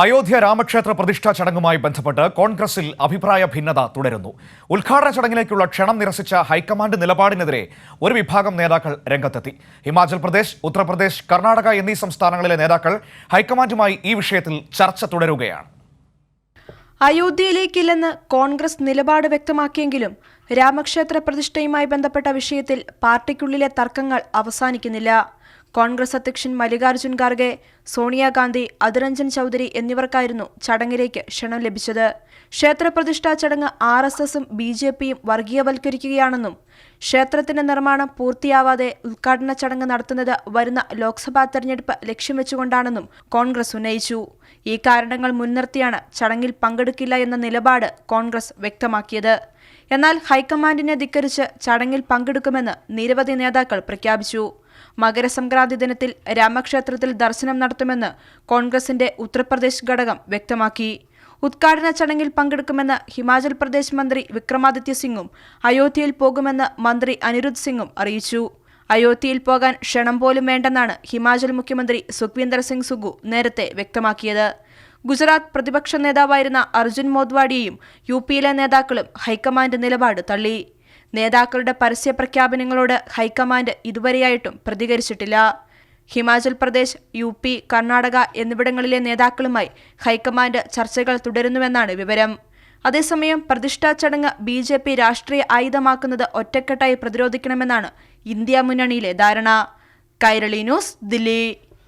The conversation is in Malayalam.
അയോധ്യ രാമക്ഷേത്ര പ്രതിഷ്ഠാ ചടങ്ങുമായി ബന്ധപ്പെട്ട് കോൺഗ്രസിൽ അഭിപ്രായ ഭിന്നത തുടരുന്നു. ഉദ്ഘാടന ചടങ്ങിലേക്കുള്ള ക്ഷണം നിരസിച്ച ഹൈക്കമാൻഡ് നിലപാടിനെതിരെ ഒരു വിഭാഗം നേതാക്കൾ രംഗത്തെത്തി. ഹിമാചൽ പ്രദേശ്, ഉത്തർപ്രദേശ്, കർണാടക എന്നീ സംസ്ഥാനങ്ങളിലെ നേതാക്കൾ ഹൈക്കമാൻഡുമായി ഈ വിഷയത്തിൽ ചർച്ച തുടരുകയാണ്. അയോധ്യയിലേക്കില്ലെന്ന് കോൺഗ്രസ് നിലപാട് വ്യക്തമാക്കിയെങ്കിലും രാമക്ഷേത്ര പ്രതിഷ്ഠയുമായി ബന്ധപ്പെട്ട വിഷയത്തിൽ പാർട്ടിക്കുള്ളിലെ തർക്കങ്ങൾ അവസാനിക്കുന്നില്ല. കോൺഗ്രസ് അധ്യക്ഷൻ മല്ലികാർജ്ജുൻ ഖാർഗെ, സോണിയാഗാന്ധി, അധിർ ചൗധരി എന്നിവർക്കായിരുന്നു ചടങ്ങിലേക്ക് ക്ഷണം ലഭിച്ചത്. ക്ഷേത്രപ്രതിഷ്ഠാ ചടങ്ങ് RSSും BJPയും വർഗീയവൽക്കരിക്കുകയാണെന്നും ക്ഷേത്രത്തിന്റെ നിർമ്മാണം പൂർത്തിയാവാതെ ഉദ്ഘാടന ചടങ്ങ് നടത്തുന്നത് വരുന്ന ലോക്സഭാ തെരഞ്ഞെടുപ്പ് ലക്ഷ്യം വെച്ചുകൊണ്ടാണെന്നും കോൺഗ്രസ് ഉന്നയിച്ചു. ഈ കാരണങ്ങൾ മുൻനിർത്തിയാണ് ചടങ്ങിൽ പങ്കെടുക്കില്ല എന്ന നിലപാട് കോൺഗ്രസ് വ്യക്തമാക്കിയത്. എന്നാൽ ഹൈക്കമാൻഡിനെ ധിക്കരിച്ച് ചടങ്ങിൽ പങ്കെടുക്കുമെന്ന് നിരവധി നേതാക്കൾ പ്രഖ്യാപിച്ചു. മകരസംക്രാന്തി ദിനത്തിൽ രാമക്ഷേത്രത്തിൽ ദർശനം നടത്തുമെന്ന് കോൺഗ്രസിന്റെ ഉത്തർപ്രദേശ് ഘടകം വ്യക്തമാക്കി. ഉദ്ഘാടന ചടങ്ങിൽ പങ്കെടുക്കുമെന്ന് ഹിമാചൽ പ്രദേശ് മന്ത്രി വിക്രമാദിത്യ സിംഗും അയോധ്യയിൽ പോകുമെന്ന് മന്ത്രി അനിരുദ്ധ് സിംഗും അറിയിച്ചു. അയോധ്യയിൽ പോകാൻ ക്ഷണം പോലും വേണ്ടെന്നാണ് ഹിമാചൽ മുഖ്യമന്ത്രി സുഖ്വീന്ദർ സിംഗ് സുഖു നേരത്തെ വ്യക്തമാക്കിയത്. ഗുജറാത്ത് പ്രതിപക്ഷ നേതാവായിരുന്ന അർജുൻ മോദ്വാഡിയെയും UPയിലെ നേതാക്കളും ഹൈക്കമാൻഡ് നിലപാട് തള്ളി. നേതാക്കളുടെ പരസ്യ പ്രഖ്യാപനങ്ങളോട് ഹൈക്കമാൻഡ് ഇതുവരെയായിട്ടും പ്രതികരിച്ചിട്ടില്ല. ഹിമാചൽ പ്രദേശ്, UP, കർണാടക എന്നിവിടങ്ങളിലെ നേതാക്കളുമായി ഹൈക്കമാൻഡ് ചർച്ചകൾ തുടരുന്നുവെന്നാണ് വിവരം. അതേസമയം പ്രതിഷ്ഠാ ചടങ്ങ് BJP രാഷ്ട്രീയ ആയുധമാക്കുന്നത് ഒറ്റക്കെട്ടായി പ്രതിരോധിക്കണമെന്നാണ് ഇന്ത്യ മുന്നണിയിലെ ധാരണ. കൈരളി ന്യൂസ്, ദില്ലി.